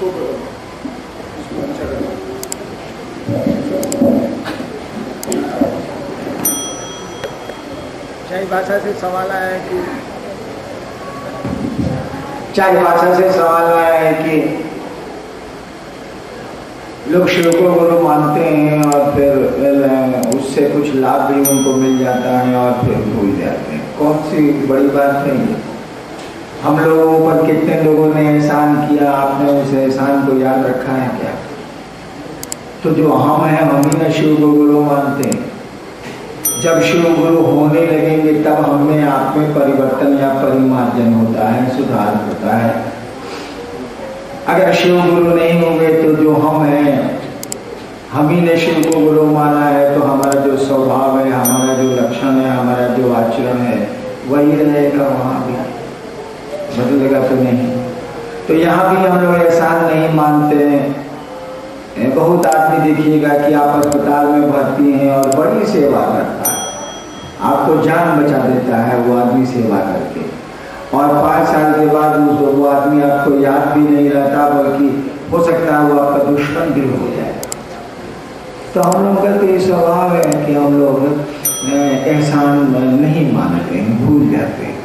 इसको करो, इसको अच्छा करो। चाय भाषा से सवाल आया है कि लोग शिव को गुरु मानते हैं और फिर उससे कुछ लाभ भी उनको मिल जाता है और फिर भूल जाते हैं। कौन सी बड़ी बात है ये? हम लोगों पर कितने लोगों ने एहसान किया, आपने उस एहसान को याद रखा है क्या? तो जो हम हैं हम ही ना शिव को गुरु मानते हैं। जब शिव गुरु होने लगेंगे तब हमें आप में परिवर्तन या परिमार्जन होता है, सुधार होता है। अगर शिव गुरु नहीं होंगे तो जो हम हैं, हम ही ने शिव को गुरु माना है, तो हमारा जो स्वभाव है, हमारा जो लक्षण है, हमारा जो आचरण है वही रहेगा, वहाँ भी बदलेगा तो नहीं। तो यहाँ भी हम लोग एहसान नहीं मानते हैं। बहुत आदमी देखिएगा कि आप अस्पताल में भर्ती हैं और बड़ी सेवा करता है, आपको जान बचा देता है वो आदमी सेवा करके, और 5 साल के बाद वो आदमी आपको याद भी नहीं रहता, बल्कि हो सकता है वो आपका दुश्मन भी हो जाए। तो हम लोग का तो ये स्वभाव है कि हम लोग एहसान नहीं मानते हैं, भूल जाते हैं।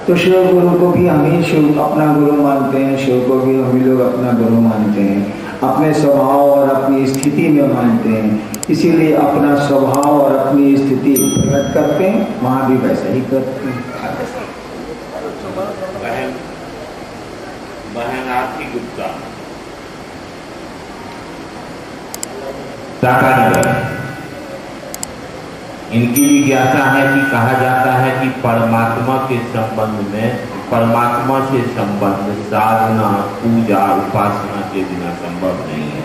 तो शिव गुरु को भी हम ही शिव अपना गुरु मानते हैं, शिव को भी हम ही लोग अपना गुरु मानते हैं, अपने स्वभाव और अपनी स्थिति में मानते हैं। इसीलिए अपना स्वभाव और अपनी स्थिति प्रकट करते हैं, वहाँ भी वैसा ही करते हैं। बहन आरती गुप्ता, इनकी जिज्ञासा है कि कहा जाता है कि परमात्मा के संबंध में, परमात्मा से संबंध साधना, पूजा, उपासना के बिना संभव नहीं है।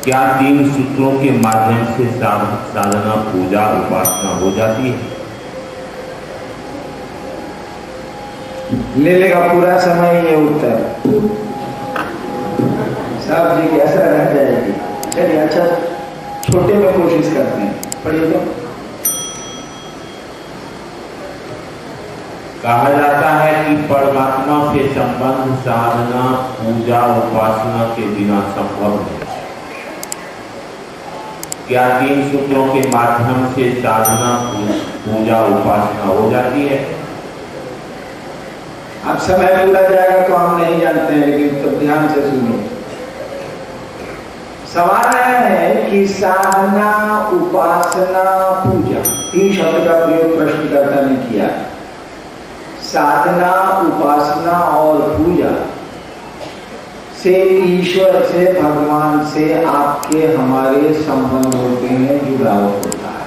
क्या 3 सूत्रों के माध्यम से साधना, पूजा, उपासना हो जाती है? ले लेगा पूरा समय ये उत्तर, साहब जी कैसा रह जाएगी। चलिए अच्छा छोटे में कोशिश करते हैं, पढ़िए। तो कहा जाता है कि परमात्मा से संबंध साधना, पूजा, उपासना के बिना संभव है। क्या 3 सूत्रों के माध्यम से साधना, पूजा, उपासना हो जाती है? अब समय पूरा जाएगा तो हम नहीं जानते हैं, लेकिन तो ध्यान से सुनिए। सवाल है कि साधना, उपासना, पूजा, 3 शब्द का प्रयोग प्रश्नकर्ता ने किया। साधना, उपासना और पूजा से ईश्वर से, भगवान से आपके हमारे संबंध होते हैं, जुड़ाव होता है।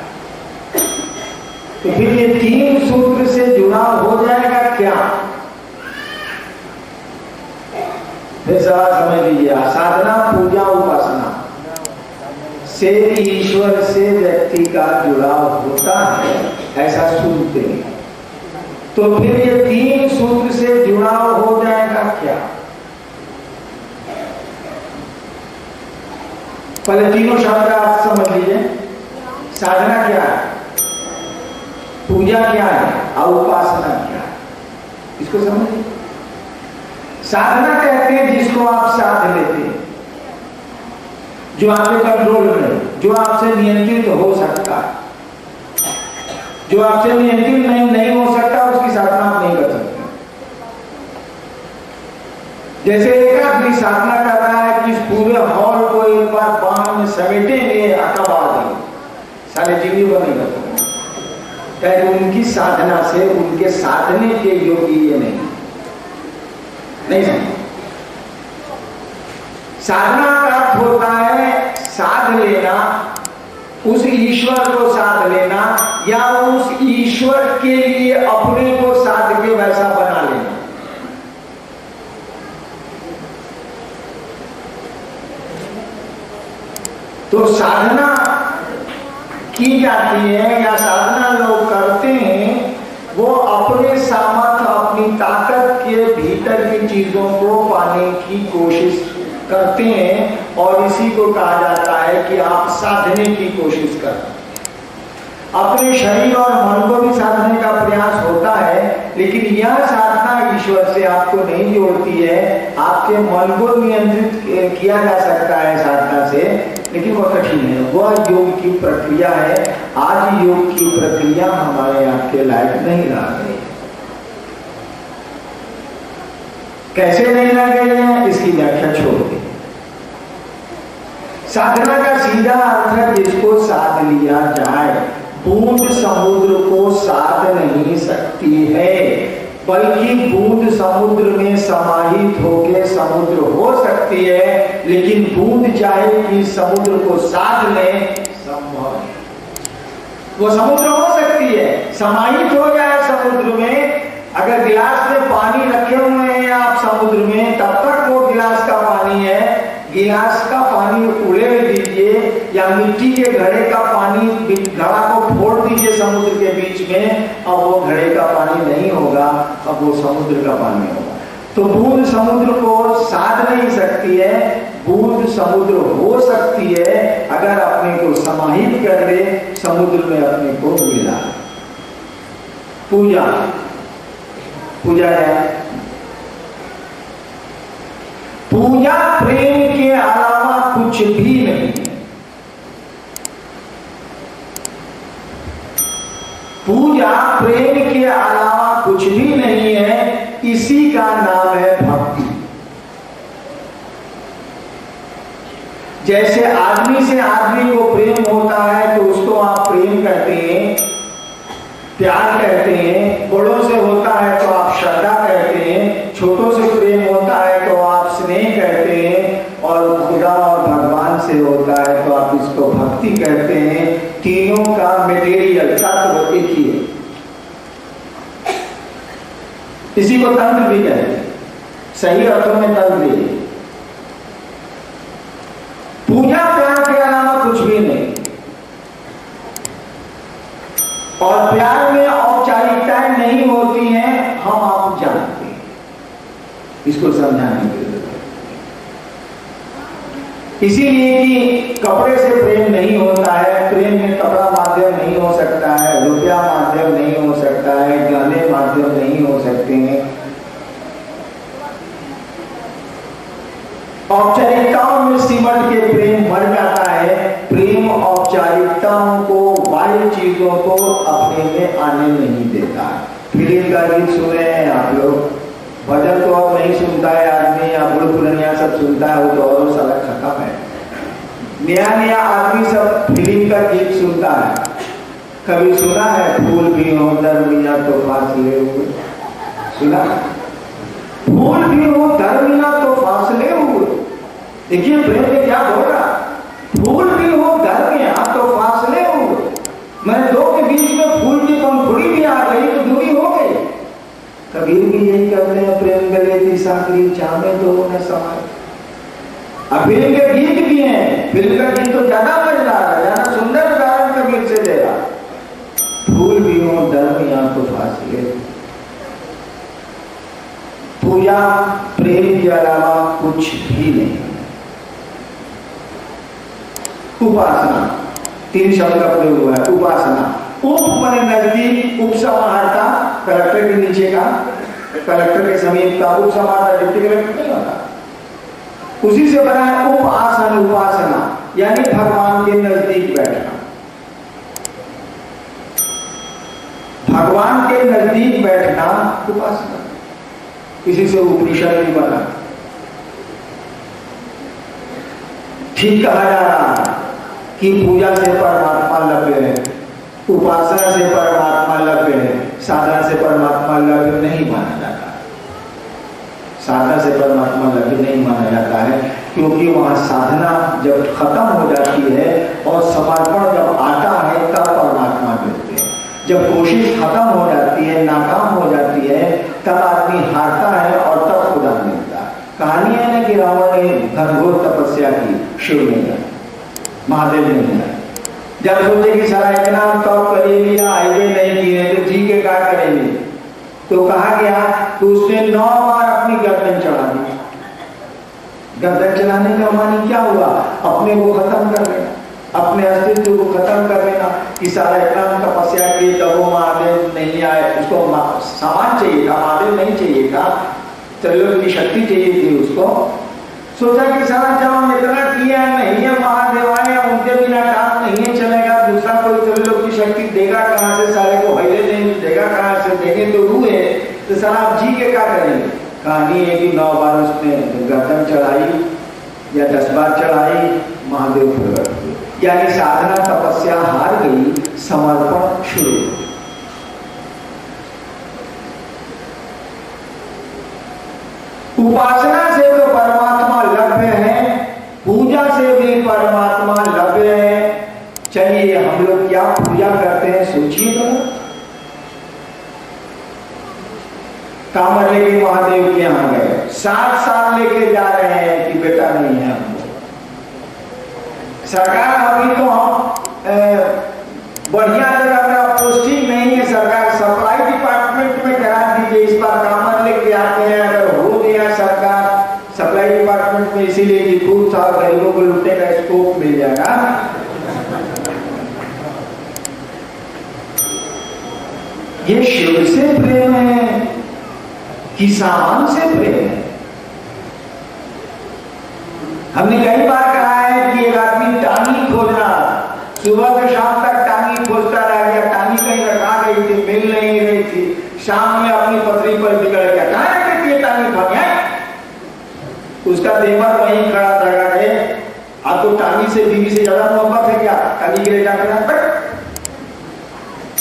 तो फिर ये 3 सूत्र से जुड़ाव हो जाएगा क्या? फिर सवाल समझ लीजिए। साधना, पूजा, उपासना से ईश्वर से व्यक्ति का जुड़ाव होता है, ऐसा सुनते हैं। तो फिर ये 3 सूत्र से जुड़ाव हो जाएगा क्या? पहले तीनों शब्द का अर्थ समझ लीजिए। साधना क्या है, पूजा क्या है और उपासना क्या है, इसको समझिए। साधना कहते हैं जिसको आप साध लेते हैं, जो आपके कंट्रोल में, जो आपसे नियंत्रित हो सकता है। जो आपसे नियंत्रित नहीं हो सकता उसकी साधना आप नहीं कर सकते। जैसे एक आदमी साधना कर रहा है कि इस पूरे हॉल को एक बार बाण में समेटेंगे, अकबा देंगे, सारे जीवी को नहीं कर सकते। क्या उनकी साधना से उनके साधने के योग्य ये नहीं समझ। साधना का अर्थ होता है साध लेना, उस ईश्वर को साध लेना, या उस ईश्वर के लिए अपने को साध के वैसा बना लेना। तो साधना की जाती है या साधना लोग करते हैं, वो अपने सामर्थ्य, अपनी ताकत के भीतर की चीजों को पाने की कोशिश करते हैं, और इसी को कहा जाता है कि आप साधने की कोशिश करें। अपने शरीर और मन को भी साधने का प्रयास होता है, लेकिन यह साधना ईश्वर से आपको नहीं जोड़ती है। आपके मन को नियंत्रित किया जा सकता है साधना से, लेकिन वह कठिन है, वह योग की प्रक्रिया है। आज योग की प्रक्रिया हमारे आपके लायक नहीं रह गई। कैसे नहीं रह गई है, इसकी व्याख्या छोड़ दें। साधना का सीधा अर्थ है जिसको साध लिया जाए। बूंद समुद्र को साध नहीं सकती है, बल्कि बूंद समुद्र में समाहित होकर समुद्र हो सकती है, लेकिन बूंद चाहे कि समुद्र को साध ले, संभव नहीं। वो समुद्र हो सकती है, समाहित हो जाए समुद्र में। अगर गिलास में पानी रखे हुए हैं आप समुद्र में, तब तक वो गिलास का पानी है। गिलास का पानी उड़े दीजिए या मिट्टी के घड़े का पानी, घड़ा को फोड़ दीजिए समुद्र के बीच में, अब वो घड़े का पानी नहीं होगा, अब वो समुद्र का पानी होगा। तो बूंद समुद्र को साध नहीं सकती है, बूंद समुद्र हो सकती है अगर अपने को समाहित कर ले, समुद्र में अपने को मिला। पूजा, पूजा है, पूजा प्रेम के अलावा कुछ भी नहीं है। पूजा प्रेम के अलावा कुछ भी नहीं है, इसी का नाम है भक्ति। जैसे आदमी से आदमी को प्रेम होता है तो उसको आप प्रेम कहते हैं, प्यार कहते हैं। बड़ों से होता है तो आप श्रद्धा कहते हैं, छोटों से प्रेम होता है तो आप स्नेह कहते हैं, और खुदा और भगवान से होता है तो आप इसको भक्ति कहते हैं। तीनों का मटेरियल तत्व एक ही है, इसी को तंत्र भी कहते हैं, सही अर्थों में तंत्र भी। पूजा प्यार के अलावा कुछ भी नहीं, और प्यार में औपचारिकताएं नहीं होती हैं, हम आप जानते हैं, इसको समझाने की जरूरत है। इसीलिए कि कपड़े से प्रेम नहीं होता है, प्रेम में कपड़ा माध्यम नहीं हो सकता है, रुपया माध्यम नहीं हो सकता है, गहने माध्यम नहीं हो सकते हैं। औपचारिकताओं में सिमट के प्रेम मर जाता है। प्रेम औपचारिकताओं को, बाह्य चीजों को अपने में आने नहीं देता है। फिल्म का गीत सुने हैं आप लोग, भजन तो अब नहीं सुनता है आदमी, या बुढ़ पुरनिया सब सुनता है, वो तो और साला खत्म है। नया नया आदमी सब फिल्म का गीत सुनता है। कभी सुना है फूल भी हो दरमिया तो फासले हुए? सुना? फूल भी हो दरमिया तो फासले हुए। देखिए प्रेम में क्या बोल रहा, फूल भी हो दरमिया तो फासले हुए। मैं दो के बीच में फूल की पंखुड़ी भी आ गई तो दूरी हो गई। कबीर भी यही कहते हैं, प्रेम गले की साकरी चाहे तो न समाए। अब फिल्म के गीत भी हैं, फिल्म का गीत तो ज्यादा मजेदार है, ज्यादा सुंदर उदाहरण कबीर से दे रहा। फूल भी हो दरमिया तो फासले। पूजा प्रेम के अलावा कुछ भी नहीं। उपासना, तीन शब्द का प्रयोग हुआ है। उपासना, उप माने नजदीक, उप समाहर्ता कलेक्टर के नीचे का, कलेक्टर के समीप का, उप समाहर्ता डिप्टी कलेक्टर नहीं होता, उसी से बना है उप आसन। उपासना यानी भगवान के नजदीक बैठना। भगवान के नजदीक बैठना उपासना, इसी से उपनिषद भी बना। ठीक कहा जा रहा है कि पूजा से परमात्मा लभ्य है, उपासना से परमात्मा लभ्य है, साधना से परमात्मा लभ्य नहीं माना जाता। साधना से परमात्मा लभ्य नहीं माना जाता है, क्योंकि वहां साधना जब खत्म हो जाती है और समर्पण जब आता है तब परमात्मा मिलते हैं। जब कोशिश खत्म हो जाती है, नाकाम हो जाती है, तब आदमी हारता है और तब खुदा मिलता है। कहानी है ना कि रावण ने घनघोर तपस्या की, शिव नहीं है, महादेव नहीं है। जब सोचे कि सारा इतना तप करेंगे या आगे नहीं किए तो जी के क्या करेंगे, तो कहा गया कि उसने 9 बार अपनी गर्दन चढ़ा दी। गर्दन चढ़ाने का मानी क्या हुआ? अपने को खत्म कर लेना, अपने अस्तित्व को खत्म कर लेना। कि सारा इतना तपस्या की तब वो महादेव नहीं आए, उसको सामान चाहिए था, महादेव नहीं चाहिए था, त्रिलोक की शक्ति चाहिए थी उसको। सोचा कि सारा जब हम इतना किया नहीं है, महादेव आए, उनके बिना काम नहीं है चलेगा, दूसरा कोई त्रिलोक की शक्ति देगा कहाँ से, सारे को हिले नहीं देगा कहाँ से, देंगे तो रूए, तो सारा आप जी के क्या करेंगे। कहानी है कि 9 बार उसने गर्दन चढ़ाई या 10 बार चढ़ाई, महादेव प्रकट हुए, यानी साधना तपस्या हार गई, समर्पण शुरू। उपासना से तो परमात्मा लभ्य है, पूजा से भी परमात्मा लभ्य है। चलिए हम लोग क्या पूजा करते हैं सोचिए तो। कांवर लेके महादेव के यहाँ गए, 7 साल लेके जा रहे हैं कि बेटा नहीं है हमको। सरकार अभी तो हम बढ़िया जगह में पोस्टिंग नहीं है, सरकार सप्लाई डिपार्टमेंट में करा दीजिए, इस बार कांवर लेके आते हैं, अगर हो गया सरकार सप्लाई डिपार्टमेंट में, इसीलिए कि खूब सारा गरीबों को लुटने का स्कोप मिल जाएगा। ये शिव से प्रेम है कि सामान से प्रेम है। हमने कई बार कहा है कि एक आदमी टांगी खोजना, सुबह से शाम तक टांगी खोजता रह गया, टांगी कहीं रखा गई थी, मिल नहीं रही थी, शाम में अपनी पथरी पर बिगड़ गया, कहाँ रखी थी टांगी खोनिया। उसका देवर वहीं खड़ा रह गए, आप तो टांगी से बीवी से ज्यादा मोहब्बत है क्या, टांगी के लिए जाकर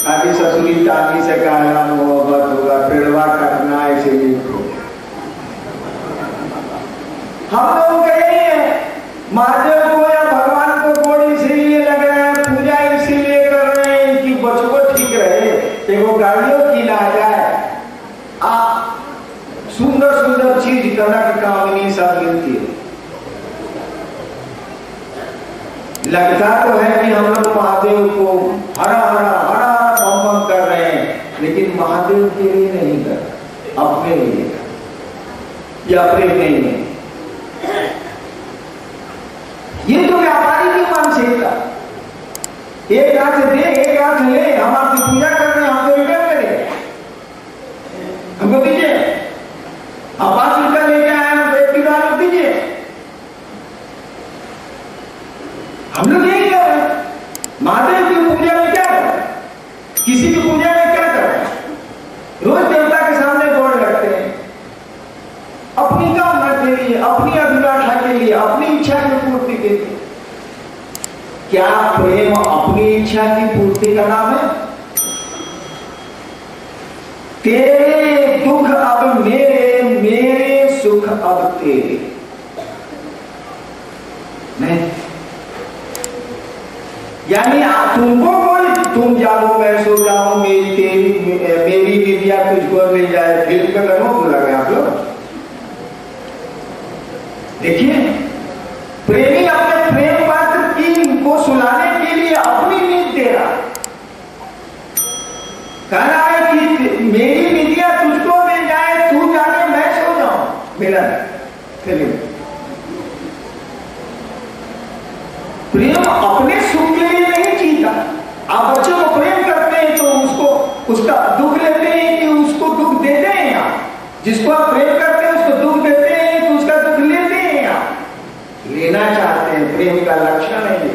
आगे ससुरी टांगी से कहना मोहब्बत होगा, पेड़वा कटना ऐसे ही। हम लोग कहे महादेव को या भगवान को गोड़ इसीलिए लग रहे हैं, पूजा इसीलिए कर रहे हैं कि बचपो ठीक रहे, देखो गाड़ियों की ना जाए, आप सुंदर सुंदर चीज कनक कामनी सब मिलती है। लगता तो है कि हम लोग महादेव को हरा हरा हरा बम कर रहे हैं, लेकिन महादेव के लिए नहीं कर, अपने लिए कर, या प्रेम नहीं है। ये तो व्यापारी की मानसिकता, एक हाथ दे एक हाथ ले, हम आपकी पूजा कर रहे हैं, हमको रिटर्न करें, हमको दीजिए, आप 5 रुपया लेके आए हैं, एक किलो दीजिए। हम लोग यही कर रहे हैं। महादेव की पूजा में क्या कर रहे हैं, किसी की पूजा में क्या कर रहे हैं, रोज देवता के सामने गोड़ लगते हैं, अपनी कामना के लिए, अपनी अभिलाषा के लिए, अपनी इच्छा की पूर्ति के लिए। क्या प्रेम अपनी इच्छा की पूर्ति का नाम है? तेरे दुख अब मेरे, मेरे सुख अब तेरे, नहीं। यानी तुमको कोई, तुम जाओ मैं सो जाऊं, मेरी तेरी मेरी विद्या तुझको मिल जाए, फिल्म का करो लग रहे आप लोग। देखिए प्रेमी अपने प्रेम पात्र की को सुनाने के लिए अपनी नींद दे रहा, कह रहा है कि मेरी विद्या तुझको मिल जाए, तू जाके मैं सो जाऊं, मिला फिल्म। प्रेम अपने सुख के लिए नहीं जीता। आप बच्चों को प्रेम करते हैं तो उसको उसका दुख लेते हैं कि उसको दुख देते हैं आप, जिसको आप प्रेम करते हैं उसको दुख देते हैं तो उसका दुख लेते हैं आप, लेना चाहते हैं, प्रेम का लक्षण है ये।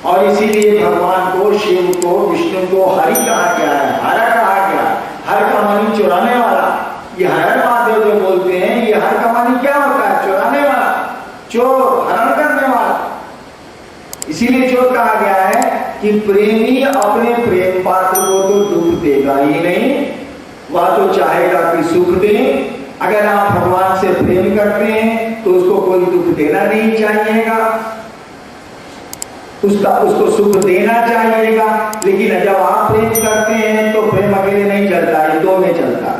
और इसीलिए भगवान को, शिव को, विष्णु को हरि कहा गया है, हर कहा गया, हर का मानी चुराने वाला। ये हर महादेव जो बोलते हैं, ये हर का मानी क्या होता है, चुराने वाला, चोर, हरण करने वाला। इसीलिए जो कहा गया है कि प्रेमी अपने प्रेम पात्र को तो दुख देगा ही नहीं, वह तो चाहेगा कि सुख दे। अगर आप भगवान से प्रेम करते हैं तो उसको कोई दुख देना नहीं चाहिएगा, उसको सुख देना चाहिएगा। लेकिन जब आप प्रेम करते हैं तो प्रेम अकेले नहीं चलता है, दो में चलता है।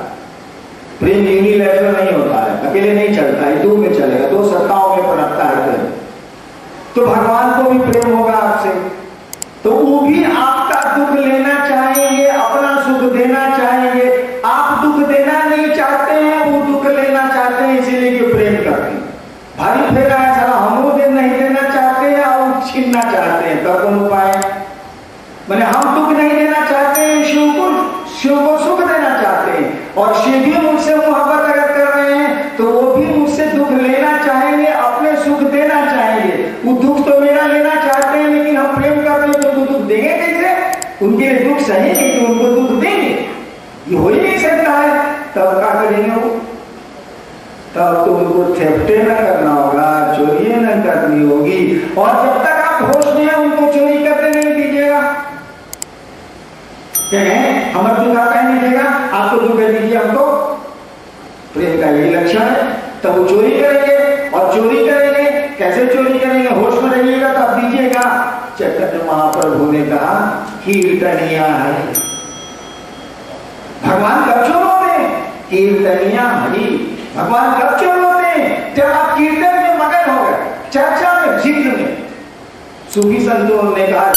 प्रेम यूनिलैटरल नहीं होता है, अकेले नहीं चलता है, दो में चलेगा, दो सत्ताओं में पनपता है प्रेम। तो भगवान को भी प्रेम होगा आपसे, तो वो भी आपका दुख लेना चाहेंगे, अपना सुख देना चाहेंगे। आप दुख देना नहीं चाहते हैं, वो दुख लेना चाहते हैं, इसीलिए कि प्रेम करते हैं। भारी फेरा है सारा, हम लोग नहीं देना चाहते हैं और छीनना चाहते हैं, तब कौन उपाय? मैंने हम दुख नहीं देना चाहते हैं, शिव को सुख देना चाहते हैं, और शिव भी मुझसे मोहब्बत अगर कर रहे हैं तो वो भी मुझसे दुख लेना चाहेंगे, अपने सुख देना चाहेंगे। वो दुख तो मेरा लेना चाहते हैं, लेकिन हम प्रेम कर रहे हैं तो दुख देंगे कैसे? उनके लिए दुख सहेंगे कि उनको दुख देंगे? ये हो ही नहीं सकता है। तब क्या करेंगे वो? तब तो उनको थेफ्टे न करना होगा, चोरी न करनी होगी, और जब तक आप होश में हैं उनको चोरी करते नहीं दीजिएगा। हमारे दुख आपका नहीं देगा, आपको दुख दे दीजिए हमको। प्रेम का यही लक्षण है। तब वो चोरी करेंगे, और चोरी करेंगे कैसे चोरी करेंगे? होश में रहिएगा तब दीजिएगा। चैतन्य महाप्रभु ने कहा कीर्तनिया है। भगवान कब चोर होते हैं? कीर्तनिया हरि। भगवान कब चोर होते हैं? जब आप कीर्तन में मगन हो गए, चर्चा में, जिक्र में। सूफी संतों ने कहा